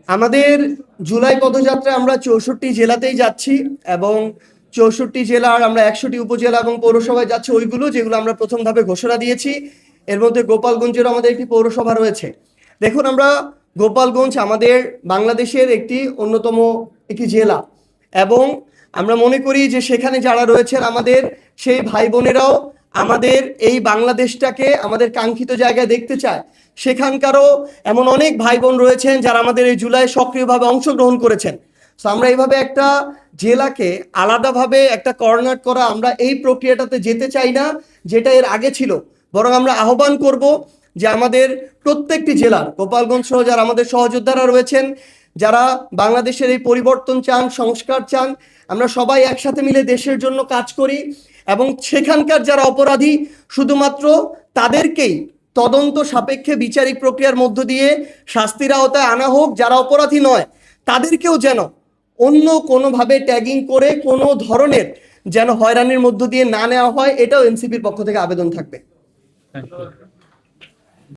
আমাদের জুলাই পদযাত্রায় আমরা 64 জেলাতেই যাচ্ছি এবং 64 জেলার আমরা 100টি উপজেলা এবং পৌরসভায় যাচ্ছি, ওইগুলো যেগুলো আমরা প্রথম ধাপে ঘোষণা দিয়েছি। এর মধ্যে গোপালগঞ্জের আমাদের একটি পৌরসভা রয়েছে। দেখুন, আমরা গোপালগঞ্জ আমাদের বাংলাদেশের একটি অন্যতম একটি জেলা এবং আমরা মনে করি যে সেখানে যারা রয়েছেন আমাদের সেই ভাই বোনেরাও আমাদের এই বাংলাদেশটাকে আমাদের কাঙ্ক্ষিত জায়গায় দেখতে চায়। সেখানকারও এমন অনেক ভাই বোন রয়েছেন যারা আমাদের এই জুলাই সক্রিয়ভাবে অংশগ্রহণ করেছেন। তো আমরা এইভাবে একটা জেলাকে আলাদাভাবে একটা কর্নার করা, আমরা এই প্রক্রিয়াটাতে যেতে চাই না যেটা এর আগে ছিল। বরং আমরা আহ্বান করব যে আমাদের প্রত্যেকটি জেলার, গোপালগঞ্জ সহ যারা আমাদের সহযোদ্ধারা রয়েছেন, যারা বাংলাদেশের এই পরিবর্তন চান, সংস্কার চান, আমরা সবাই একসাথে মিলে দেশের জন্য কাজ করি এবং সেখানকার যারা অপরাধী শুধুমাত্র তাদেরকেই তদন্ত সাপেক্ষে বিচারিক প্রক্রিয়ার মধ্য দিয়ে শাস্তির আওতায় আনা হোক। যারা অপরাধী নয় তাদেরকেও যেন অন্য কোনোভাবে ট্যাগিং করে কোনো ধরনের যেন হয়রানির মধ্য দিয়ে না নেওয়া হয়, এটাও এনসিপির পক্ষ থেকে আবেদন থাকবে।